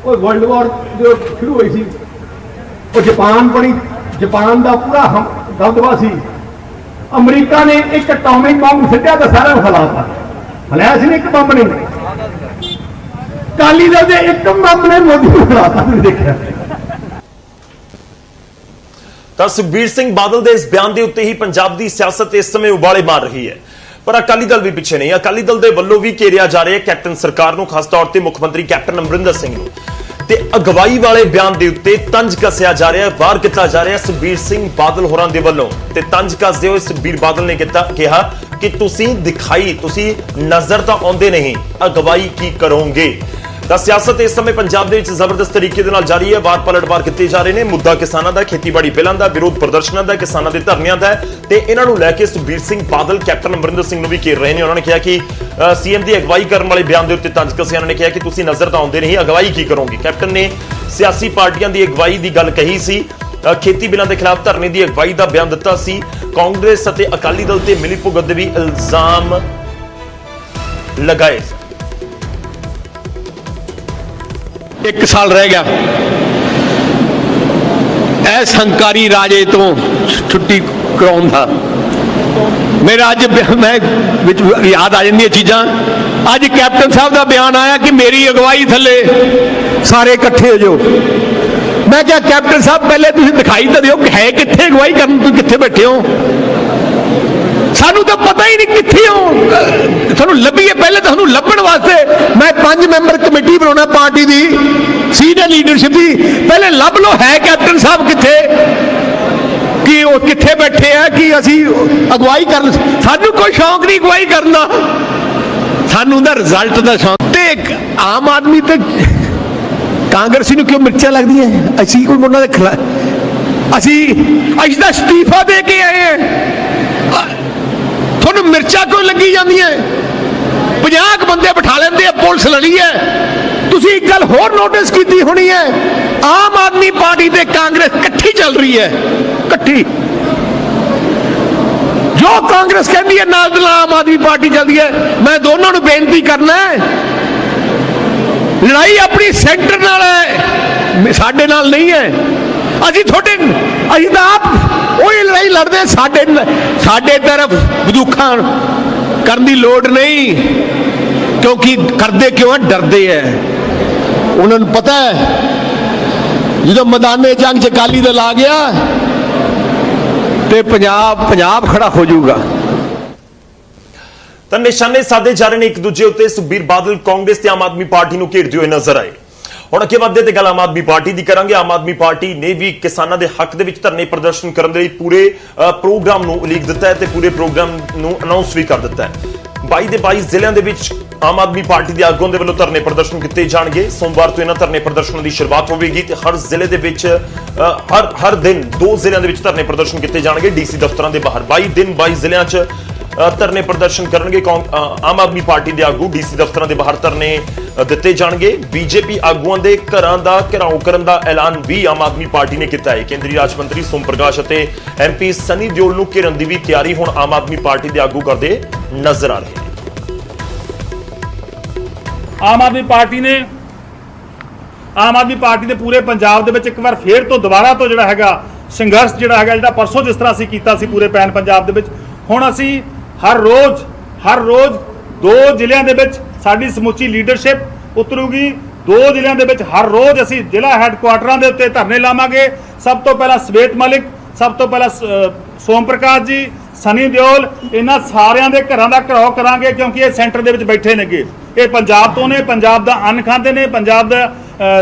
ਉਹ ਵਰਲਡ ਵਾਰ ਜੋ ਸ਼ੁਰੂ ਹੋਈ ਸੀ, ਉਹ ਜਾਪਾਨ ਦਾ ਪੂਰਾ ਦਬਦਬਾ ਸੀ। ਅਮਰੀਕਾ ਨੇ ਇੱਕ ਐਟੋਮਿਕ ਬੰਬ ਸਿੱਟਿਆ ਤਾਂ ਸਾਰਾ ਹਲਾਤਾ, ਹਲਾਇਆ ਸੀ ਨੇ ਇੱਕ ਬੰਬ ਨਹੀਂ। ਅਕਾਲੀ ਦਲ ਦੇ ਇੱਕ ਬੰਬ ਨੇ ਮੋਦੀ ਨੂੰ ਹਲਾਤਾ, ਤੁਸੀਂ ਦੇਖਿਆ। ਤਾਂ ਸੁਖਬੀਰ ਸਿੰਘ ਬਾਦਲ ਦੇ ਇਸ ਬਿਆਨ ਦੇ ਉੱਤੇ ਹੀ ਪੰਜਾਬ ਦੀ ਸਿਆਸਤ ਇਸ ਸਮੇਂ ਉਬਾਲੇ ਮਾਰ ਰਹੀ ਹੈ। ਪਰ ਅਕਾਲੀ ਦਲ ਵੀ ਪਿੱਛੇ ਨਹੀਂ। ਅਕਾਲੀ ਦਲ ਦੇ ਵੱਲੋਂ ਵੀ ਘੇਰਿਆ ਜਾ ਰਿਹਾ ਹੈ ਕੈਪਟਨ ਸਰਕਾਰ ਨੂੰ, ਖਾਸ ਤੌਰ ਤੇ ਮੁੱਖ ਮੰਤਰੀ ਕੈਪਟਨ ਅਮਰਿੰਦਰ ਸਿੰਘ ਨੂੰ, ਤੇ ਅਗਵਾਈ ਵਾਲੇ ਬਿਆਨ ਦੇ ਉੱਤੇ ਤੰਜ ਕੱਸਿਆ ਜਾ ਰਿਹਾ ਹੈ, ਵਾਰ ਕੀਤਾ ਜਾ ਰਿਹਾ ਹੈ ਸੁਖਬੀਰ ਸਿੰਘ ਬਾਦਲ ਹੋਰਾਂ ਦੇ ਵੱਲੋਂ। ਤੇ ਤੰਜ ਕੱਸਦੇ ਹੋਏ ਸੁਖਬੀਰ ਬਾਦਲ ਨੇ ਕਿਹਾ ਕਿ ਤੁਸੀਂ ਨਜ਼ਰ ਤਾਂ ਆਉਂਦੇ ਨਹੀਂ, ਅਗਵਾਈ ਕੀ ਕਰੋਗੇ। ਤਾਂ ਸਿਆਸਤ ਇਸ ਸਮੇਂ ਪੰਜਾਬ ਦੇ ਵਿੱਚ ਜ਼ਬਰਦਸਤ ਤਰੀਕੇ ਦੇ ਨਾਲ ਜਾਰੀ ਹੈ। ਵਾਰ ਪਲਟਵਾਰ ਕੀਤੇ ਜਾ ਰਹੇ ਨੇ। ਮੁੱਦਾ ਕਿਸਾਨਾਂ ਦਾ, ਖੇਤੀਬਾੜੀ ਬਿੱਲਾਂ ਦਾ, ਵਿਰੋਧ ਪ੍ਰਦਰਸ਼ਨਾਂ ਦਾ, ਕਿਸਾਨਾਂ ਦੇ ਧਰਨਿਆਂ ਦਾ ਤੇ ਇਹਨਾਂ ਨੂੰ ਲੈ ਕੇ ਸੁਖਬੀਰ ਸਿੰਘ ਬਾਦਲ ਕੈਪਟਨ ਅਮਰਿੰਦਰ ਸਿੰਘ ਨੂੰ ਵੀ ਘੇਰ ਰਹੇ ਨੇ। ਉਹਨਾਂ ਨੇ ਕਿਹਾ ਕਿ ਸੀਐਮ ਦੀ ਅਗਵਾਈ ਕਰਨ ਵਾਲੇ ਬਿਆਨ ਦੇ ਉੱਤੇ ਤੰਜ ਕੱਸਿਆ। ਉਹਨਾਂ ਨੇ ਕਿਹਾ ਕਿ ਤੁਸੀਂ ਨਜ਼ਰ ਤਾਂ ਆਉਂਦੇ ਨਹੀਂ, ਅਗਵਾਈ ਕੀ ਕਰੋਗੇ। ਕੈਪਟਨ ਨੇ ਸਿਆਸੀ ਪਾਰਟੀਆਂ ਦੀ ਅਗਵਾਈ ਦੀ ਗੱਲ ਕਹੀ ਸੀ। ਖੇਤੀ ਬਿੱਲਾਂ ਦੇ ਖਿਲਾਫ ਧਰਨੇ ਦੀ ਅਗਵਾਈ ਦਾ ਬਿਆਨ ਦਿੱਤਾ ਸੀ। ਕਾਂਗਰਸ ਅਤੇ ਅਕਾਲੀ ਦਲ ਤੇ ਮਿਲੀਭੁਗਤ ਦੇ ਵੀ ਇਲਜ਼ਾਮ ਲਗਾਏ। 1 ਸਾਲ ਰਹਿ ਗਿਆ ਐਸ ਹੰਕਾਰੀ ਰਾਜੇ ਤੋਂ ਛੁੱਟੀ ਕਰਾਉਣ ਦਾ। ਮੇਰਾ ਅੱਜ ਮੈਂ ਵਿੱਚ ਯਾਦ ਆ ਜਾਂਦੀਆਂ ਚੀਜ਼ਾਂ। ਅੱਜ ਕੈਪਟਨ ਸਾਹਿਬ ਦਾ ਬਿਆਨ ਆਇਆ ਕਿ ਮੇਰੀ ਅਗਵਾਈ ਥੱਲੇ ਸਾਰੇ ਇਕੱਠੇ ਹੋ ਜਾਓ। ਮੈਂ ਕਿਹਾ ਕੈਪਟਨ ਸਾਹਿਬ ਪਹਿਲੇ ਤੁਸੀਂ ਦਿਖਾਈ ਤਾਂ ਦਿਓ ਕਿ ਹੈ ਕਿੱਥੇ ਅਗਵਾਈ ਕਰਨ, ਤੁਸੀਂ ਕਿੱਥੇ ਬੈਠੇ ਹੋ? ਸਾਨੂੰ ਤਾਂ ਪਤਾ ਹੀ ਨਹੀਂ ਕਿੱਥੇ ਹੋ। ਸਾਨੂੰ ਲੱਭੀਏ, ਪਹਿਲੇ ਤੁਹਾਨੂੰ ਲੱਭਣ ਵਾਸਤੇ ਮੈਂ 5 ਮੈਂਬਰ ਕਮੇਟੀ ਬਣਾਉਣਾ ਪਾਰਟੀ ਦੀ, ਸੀਨੀਅਰ ਲੀਡਰਸ਼ਿਪ ਦੀ। ਪਹਿਲੇ ਲੱਭ ਲਓ ਹੈ ਕੈਪਟਨ ਸਾਹਿਬ ਕਿੱਥੇ, ਕਿ ਉਹ ਕਿੱਥੇ ਬੈਠੇ ਆ, ਕਿ ਅਸੀਂ ਅਗਵਾਈ ਕਰਨ। ਸਾਨੂੰ ਕੋਈ ਸ਼ੌਂਕ ਨਹੀਂ ਅਗਵਾਈ ਕਰਨ ਦਾ, ਸਾਨੂੰ ਦਾ ਰਿਜ਼ਲਟ ਦਾ ਸ਼ੌਂਕ। ਤੇ ਆਮ ਆਦਮੀ ਤੇ ਕਾਂਗਰਸੀ ਨੂੰ ਕਿਉਂ ਮਿਰਚਾਂ ਲੱਗਦੀਆਂ? ਅਸੀਂ ਕੋਈ ਉਹਨਾਂ ਦੇ ਖਿਲਾਫ ਅਸੀਂ ਤਾਂ ਅਸਤੀਫਾ ਦੇ ਕੇ ਆਏ ਆ, ਤੁਹਾਨੂੰ ਮਿਰਚਾਂ ਕਿਉਂ ਲੱਗੀ ਜਾਂਦੀਆਂ? 50 ਬੰਦੇ ਬਿਠਾ ਲੈਂਦੇ ਆ, ਪੁਲਿਸ ਲੜੀ ਹੈ। ਤੁਸੀਂ ਇੱਕ ਗੱਲ ਹੋਰ ਨੋਟਿਸ ਕੀਤੀ ਹੋਣੀ ਹੈ, ਆਮ ਆਦਮੀ ਪਾਰਟੀ ਤੇ ਕਾਂਗਰਸ ਇਕੱਠੀ ਚੱਲ ਰਹੀ ਹੈ, ਇਕੱਠੀ। ਜੋ ਕਾਂਗਰਸ ਕਹਿੰਦੀ ਹੈ ਨਾਲ ਨਾਲ ਆਮ ਆਦਮੀ ਪਾਰਟੀ ਚੱਲਦੀ ਹੈ। ਮੈਂ ਦੋਨਾਂ ਨੂੰ ਬੇਨਤੀ ਕਰਨਾ ਹੈ, ਲੜਾਈ ਆਪਣੀ ਸੈਂਟਰ ਨਾਲ ਹੈ, ਸਾਡੇ ਨਾਲ ਨਹੀਂ ਹੈ। ਅਸੀਂ ਤਾਂ ਆਪ ਉਹੀ ਲੜਾਈ ਲੜਦੇ। ਸਾਡੇ ਤਰਫ ਬੰਦੂਕਾਂ ਕਰਨ ਦੀ ਲੋੜ ਨਹੀਂ, ਕਿਉਂਕਿ ਕਰਦੇ ਕਿਉਂ ਆ? ਡਰਦੇ ਐ। ਉਹਨਾਂ ਨੂੰ ਪਤਾ ਹੈ ਜਦੋਂ ਮੈਦਾਨੇ ਜੰਗ 'ਚ ਅਕਾਲੀ ਦਲ ਆ ਗਿਆ ਤੇ ਪੰਜਾਬ ਖੜਾ ਹੋ ਜਾਊਗਾ। ਤਾਂ ਨਿਸ਼ਾਨੇ ਸਾਧੇ ਜਾ ਰਹੇ ਨੇ ਇੱਕ ਦੂਜੇ ਉੱਤੇ। ਸੁਖਬੀਰ ਬਾਦਲ ਕਾਂਗਰਸ ਤੇ ਆਮ ਆਦਮੀ ਪਾਰਟੀ ਨੂੰ ਘੇਰਦੇ ਹੋਏ ਨਜ਼ਰ ਆਏ। ਹੁਣ ਅੱਗੇ ਵਧਦੇ ਤੇ ਗੱਲ ਆਮ ਆਦਮੀ ਪਾਰਟੀ ਦੀ ਕਰਾਂਗੇ। ਆਮ ਆਦਮੀ ਪਾਰਟੀ ਨੇ ਵੀ ਕਿਸਾਨਾਂ ਦੇ ਹੱਕ ਦੇ ਵਿੱਚ ਧਰਨੇ ਪ੍ਰਦਰਸ਼ਨ ਕਰਨ ਦੇ ਲਈ ਪੂਰੇ ਪ੍ਰੋਗਰਾਮ ਨੂੰ ਉਲੀਕ ਦਿੱਤਾ ਹੈ ਤੇ ਪੂਰੇ ਪ੍ਰੋਗਰਾਮ ਨੂੰ ਅਨਾਉਂਸ ਵੀ ਕਰ ਦਿੱਤਾ ਹੈ। 22 ਦੇ 22 ਜ਼ਿਲ੍ਹਿਆਂ ਦੇ ਵਿੱਚ ਆਮ ਆਦਮੀ ਪਾਰਟੀ ਦੇ ਆਗੂਆਂ ਦੇ ਵੱਲੋਂ ਧਰਨੇ ਪ੍ਰਦਰਸ਼ਨ ਕੀਤੇ ਜਾਣਗੇ। ਸੋਮਵਾਰ ਤੋਂ ਇਹਨਾਂ ਧਰਨੇ ਪ੍ਰਦਰਸ਼ਨਾਂ ਦੀ ਸ਼ੁਰੂਆਤ ਹੋਵੇਗੀ ਤੇ ਹਰ ਜ਼ਿਲ੍ਹੇ ਦੇ ਵਿੱਚ ਹਰ ਦਿਨ 2 ਜ਼ਿਲ੍ਹਿਆਂ ਦੇ ਵਿੱਚ ਧਰਨੇ ਪ੍ਰਦਰਸ਼ਨ ਕੀਤੇ ਜਾਣਗੇ। ਡੀਸੀ ਦਫ਼ਤਰਾਂ ਦੇ ਬਾਹਰ 22 ਜ਼ਿਲ੍ਹਿਆਂ 'ਚ ਧਰਨੇ ਪ੍ਰਦਰਸ਼ਨ ਕਰਨਗੇ। ਆਮ ਆਦਮੀ ਪਾਰਟੀ ਦੇ ਆਗੂ ਡੀਸੀ ਦਫ਼ਤਰਾਂ ਦੇ ਬਾਹਰ ਧਰਨੇ ਦਿੱਤੇ ਜਾਣਗੇ। ਬੀਜੇਪੀ ਆਗੂਆਂ ਦੇ ਘਰਾਂ ਦਾ ਘਿਰਾਓ ਕਰਨ ਦਾ ਐਲਾਨ ਵੀ ਆਮ ਆਦਮੀ ਪਾਰਟੀ ਨੇ ਕੀਤਾ ਹੈ। ਕੇਂਦਰੀ ਰਾਜ ਮੰਤਰੀ ਸੋਮ ਪ੍ਰਕਾਸ਼ ਅਤੇ ਐਮਪੀ ਸਨੀ ਦਿਓਲ ਨੂੰ ਘੇਰਨ ਦੀ ਵੀ ਤਿਆਰੀ ਹੁਣ ਆਮ ਆਦਮੀ ਪਾਰਟੀ ਦੇ ਆਗੂ ਕਰਦੇ ਨਜ਼ਰ ਆ ਰਹੇ ਨੇ। ਆਮ ਆਦਮੀ ਪਾਰਟੀ ਨੇ ਪੂਰੇ ਪੰਜਾਬ ਦੇ ਵਿੱਚ ਇੱਕ ਵਾਰ ਫੇਰ ਤੋਂ ਦੁਬਾਰਾ ਤੋਂ ਜਿਹੜਾ ਹੈਗਾ ਸੰਘਰਸ਼ ਜਿਹੜਾ ਪਰਸੋਂ ਜਿਸ ਤਰ੍ਹਾਂ ਅਸੀਂ ਕੀਤਾ ਸੀ ਪੂਰੇ ਪੈਨ ਪੰਜਾਬ ਦੇ ਵਿੱਚ, ਹੁਣ ਅਸੀਂ ਹਰ ਰੋਜ਼ 2 ਜ਼ਿਲ੍ਹਿਆਂ ਦੇ ਵਿੱਚ ਸਾਡੀ ਸਮੁੱਚੀ ਲੀਡਰਸ਼ਿਪ ਉਤਰੂਗੀ। 2 ਜ਼ਿਲ੍ਹਿਆਂ ਦੇ ਵਿੱਚ ਹਰ ਰੋਜ਼ ਅਸੀਂ ਜ਼ਿਲ੍ਹਾ ਹੈੱਡਕੁਆਟਰਾਂ ਦੇ ਉੱਤੇ ਧਰਨੇ ਲਾਵਾਂਗੇ। ਸਭ ਤੋਂ ਪਹਿਲਾਂ ਸਵੇਤ ਮਲਿਕ, ਸਭ ਤੋਂ ਪਹਿਲਾਂ ਸੋਮ ਪ੍ਰਕਾਸ਼ ਜੀ, ਸਨੀ ਦਿਓਲ, ਇਹਨਾਂ ਸਾਰਿਆਂ ਦੇ ਘਰਾਂ ਦਾ ਘਿਰਾਓ ਕਰਾਂਗੇ ਕਿਉਂਕਿ ਇਹ ਸੈਂਟਰ ਦੇ ਵਿੱਚ ਬੈਠੇ ਨੇਗੇ। ਇਹ ਪੰਜਾਬ ਤੋਂ ਨੇ, ਪੰਜਾਬ ਦਾ ਅੰਨ ਖਾਂਦੇ ਨੇ, ਪੰਜਾਬ ਦਾ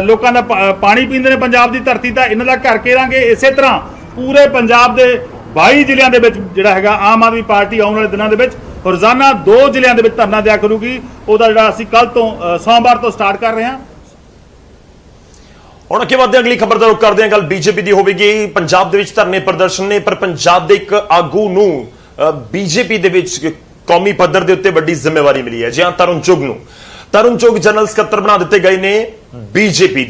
ਲੋਕਾਂ ਦਾ ਪਾਣੀ ਪੀਂਦੇ ਨੇ, ਪੰਜਾਬ ਦੀ ਧਰਤੀ ਦਾ, ਇਹਨਾਂ ਦਾ ਘਰ ਘੇਰਾਂਗੇ। ਇਸੇ ਤਰ੍ਹਾਂ ਪੂਰੇ ਪੰਜਾਬ ਦੇ 22 ਜ਼ਿਲ੍ਹਿਆਂ ਦੇ ਵਿੱਚ ਜਿਹੜਾ ਹੈਗਾ ਆਮ ਆਦਮੀ ਪਾਰਟੀ ਆਉਣ ਵਾਲੇ ਦਿਨਾਂ ਦੇ ਵਿੱਚ ਰੋਜ਼ਾਨਾ 2 ਜ਼ਿਲ੍ਹਿਆਂ ਦੇ ਵਿੱਚ ਧਰਨਾ ਦਿਆ ਕਰੂਗੀ। ਉਹਦਾ ਜਿਹੜਾ ਅਸੀਂ ਕੱਲ ਤੋਂ ਸੋਮਵਾਰ ਤੋਂ ਸਟਾਰਟ ਕਰ ਰਹੇ ਹਾਂ। ਹੁਣ ਅੱਗੇ ਵਧਦੇ ਅਗਲੀ ਖਬਰ ਦਾ ਰੁਖ ਕਰਦੇ ਹਾਂ। ਗੱਲ ਬੀਜੇਪੀ ਦੀ ਹੋਵੇਗੀ। ਪੰਜਾਬ ਦੇ ਵਿੱਚ ਧਰਨੇ ਪ੍ਰਦਰਸ਼ਨ ਨੇ, ਪਰ ਪੰਜਾਬ ਦੇ ਇੱਕ ਆਗੂ ਨੂੰ ਬੀਜੇਪੀ ਦੇ ਵਿੱਚ ਕੌਮੀ ਪੱਧਰ ਦੇ ਉੱਤੇ ਵੱਡੀ ਜ਼ਿੰਮੇਵਾਰੀ ਮਿਲੀ ਹੈ। ਜੀ ਹਾਂ, ਤਰੁਣ ਚੁਗ ਜਨਰਲ ਸਕੱਤਰ ਬਣਾ ਦਿੱਤੇ ਗਏ ਨੇ ਬੀਜੇਪੀ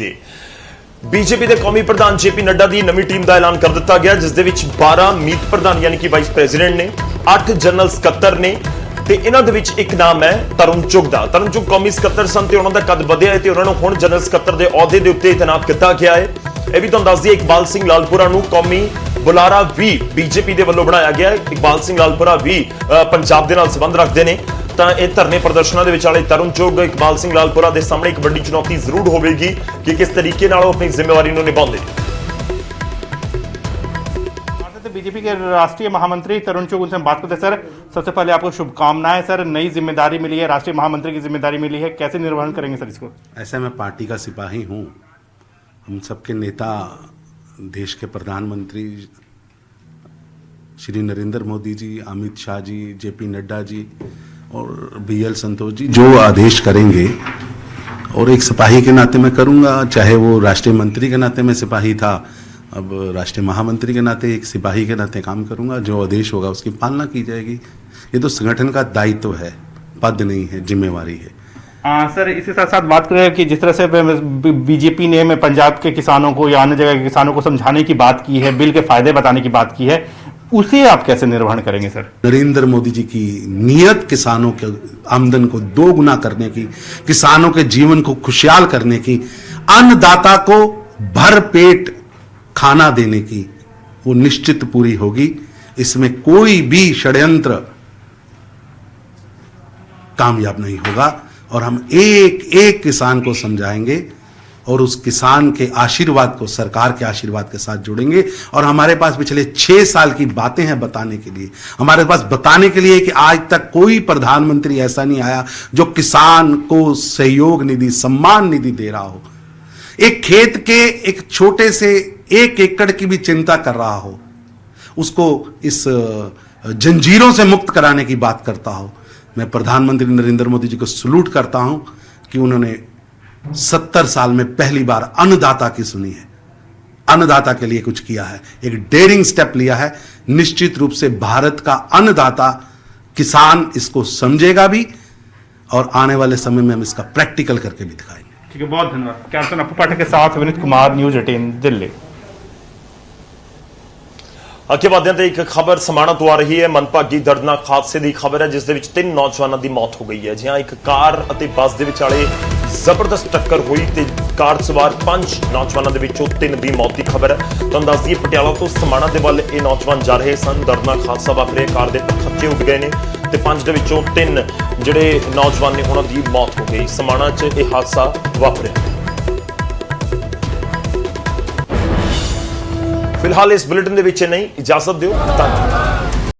ਦੇ ਕੌਮੀ ਪ੍ਰਧਾਨ ਜੇਪੀ ਨੱਡਾ ਦੀ ਨਵੀਂ ਟੀਮ ਦਾ ਐਲਾਨ ਕਰ ਦਿੱਤਾ ਗਿਆ, ਜਿਸ ਦੇ ਵਿੱਚ 12 ਮੀਤ ਪ੍ਰਧਾਨ ਯਾਨੀ ਕਿ ਵਾਈਸ ਪ੍ਰੈਜ਼ੀਡੈਂਟ ਨੇ, 8 ਜਨਰਲ ਸਕੱਤਰ ਨੇ ਤੇ ਇਹਨਾਂ ਦੇ ਵਿੱਚ ਇੱਕ ਨਾਮ ਹੈ ਤਰੁਣ ਚੁਗ ਦਾ। ਤਰੁਣ ਚੁਗ ਕੌਮੀ ਸਕੱਤਰ ਸਨ ਤੇ ਉਹਨਾਂ ਦਾ ਕੱਦ ਵਧਿਆ ਹੈ ਤੇ ਉਹਨਾਂ ਨੂੰ ਹੁਣ ਜਨਰਲ ਸਕੱਤਰ ਦੇ ਅਹੁਦੇ ਦੇ ਉੱਤੇ ਤੈਨਾਤ ਕੀਤਾ ਗਿਆ ਹੈ। ਇਹ ਵੀ ਤੁਹਾਨੂੰ ਦੱਸ ਦਈਏ, ਇਕਬਾਲ ਸਿੰਘ ਲਾਲਪੁਰਾ ਨੂੰ ਕੌਮੀ ਬੁਲਾਰਾ ਵੀ ਬੀਜੇਪੀ ਦੇ ਵੱਲੋਂ ਬਣਾਇਆ ਗਿਆ ਹੈ। ਇਕਬਾਲ ਸਿੰਘ ਲਾਲਪੁਰਾ ਵੀ ਪੰਜਾਬ ਦੇ ਨਾਲ ਸੰਬੰਧ ਰੱਖਦੇ ਨੇ, ਤਾਂ ਇਹ ਧਰਨੇ ਪ੍ਰਦਰਸ਼ਨਾਂ ਦੇ ਵਿੱਚ ਵਾਲੇ ਤਰੁਣ ਚੁਗ, ਇਕਬਾਲ ਸਿੰਘ ਲਾਲਪੁਰਾ ਦੇ ਸਾਹਮਣੇ ਇੱਕ ਵੱਡੀ ਚੁਣੌਤੀ ਜ਼ਰੂਰ ਹੋਵੇਗੀ ਕਿ ਕਿਸ ਤਰੀਕੇ ਨਾਲ ਉਹ ਆਪਣੀ ਜ਼ਿੰਮੇਵਾਰੀ ਨੂੰ ਨਿਭਾਉਂਦੇ ਨੇ। बीजेपी के राष्ट्रीय महामंत्री तरुण चुग, उनसे हम बात करते हैं। सर, सबसे पहले आपको शुभकामनाएं। सर, नई जिम्मेदारी मिली है, राष्ट्रीय महामंत्री की जिम्मेदारी मिली है, कैसे निर्वहन करेंगे सर इसको? ऐसे मैं पार्टी का सिपाही हूँ। हम सबके नेता, देश के प्रधानमंत्री श्री नरेंद्र मोदी जी, अमित शाह जी, जेपी नड्डा जी और BL संतोष जी जो आदेश करेंगे, और एक सिपाही के नाते मैं करूँगा। चाहे वो राष्ट्रीय मंत्री के नाते मैं सिपाही था, अब राष्ट्रीय महामंत्री के नाते एक सिपाही के नाते काम करूंगा। जो आदेश होगा उसकी पालना की जाएगी। ये तो संगठन का दायित्व है, पद नहीं है, जिम्मेवारी है। सर, इसी साथ बात करें कि जिस तरह से बीजेपी ने में पंजाब के किसानों को या अन्य जगह के किसानों को समझाने की बात की है, बिल के फायदे बताने की बात की है, उसे आप कैसे निर्वहन करेंगे सर? नरेंद्र मोदी जी की नियत किसानों के आमदन को 2 गुना करने की, किसानों के जीवन को खुशहाल करने की, अन्नदाता को भरपेट खाना देने की, वो निश्चित पूरी होगी। इसमें कोई भी षड्यंत्र कामयाब नहीं होगा और हम एक एक किसान को समझाएंगे और उस किसान के आशीर्वाद को सरकार के आशीर्वाद के साथ जोड़ेंगे। और हमारे पास पिछले 6 साल की बातें हैं बताने के लिए, हमारे पास बताने के लिए कि आज तक कोई प्रधानमंत्री ऐसा नहीं आया जो किसान को सहयोग निधि, सम्मान निधि दे रहा हो, एक खेत के एक छोटे से 1 एकड़ की भी चिंता कर रहा हो, उसको इस जंजीरों से मुक्त कराने की बात करता हो। मैं प्रधानमंत्री नरेंद्र मोदी जी को सलूट करता हूं कि उन्होंने 70 साल में पहली बार अन्नदाता की सुनी है, अन्नदाता के लिए कुछ किया है, एक डेयरिंग स्टेप लिया है। निश्चित रूप से भारत का अन्नदाता किसान इसको समझेगा भी और आने वाले समय में हम इसका प्रैक्टिकल करके भी दिखाएंगे। ठीक है, बहुत धन्यवाद। कैप्टन अपू पाठक के साथ विनीत कुमार, न्यूज़ 18 दिल्ली। ਅੱਗੇ ਵਧਦੇ ਤੇ ਇੱਕ ਖਬਰ ਸਮਾਣਾ ਤੋਂ ਆ ਰਹੀ ਹੈ। ਮਨਭਾਗੀ ਦਰਦਨਾਕ ਹਾਦਸੇ ਦੀ ਖਬਰ ਹੈ ਜਿਸ ਦੇ ਵਿੱਚ 3 ਨੌਜਵਾਨਾਂ ਦੀ ਮੌਤ ਹੋ ਗਈ ਹੈ। ਜਿਹਾਂ ਇੱਕ ਕਾਰ ਅਤੇ ਬੱਸ ਦੇ ਵਿਚਾਲੇ ਜ਼ਬਰਦਸਤ ਟੱਕਰ ਹੋਈ ਤੇ ਕਾਰ ਸਵਾਰ 5 ਨੌਜਵਾਨਾਂ ਦੇ ਵਿੱਚੋਂ 3 ਦੀ ਮੌਤ ਦੀ ਖਬਰ ਹੈ। ਤੁਹਾਨੂੰ ਦੱਸ ਦਈਏ, ਪਟਿਆਲਾ ਤੋਂ ਸਮਾਣਾ ਦੇ ਵੱਲ ਇਹ ਨੌਜਵਾਨ ਜਾ ਰਹੇ ਸਨ। ਦਰਦਨਾਕ ਹਾਦਸਾ ਵਾਪਰਿਆ, ਕਾਰ ਦੇ ਪੱਖੇ ਉੱਡ ਗਏ ਨੇ ਤੇ 5 ਦੇ ਵਿੱਚੋਂ 3 ਜਿਹੜੇ ਨੌਜਵਾਨ ਨੇ ਉਹਨਾਂ ਦੀ ਮੌਤ ਹੋ ਗਈ। ਸਮਾਣਾ 'ਚ ਇਹ ਹਾਦਸਾ ਵਾਪਰਿਆ। ਫਿਲਹਾਲ ਇਸ ਬੁਲੇਟਿਨ ਦੇ ਵਿੱਚ ਨਹੀਂ, ਇਜਾਜ਼ਤ ਦਿਓ, ਧੰਨਵਾਦ।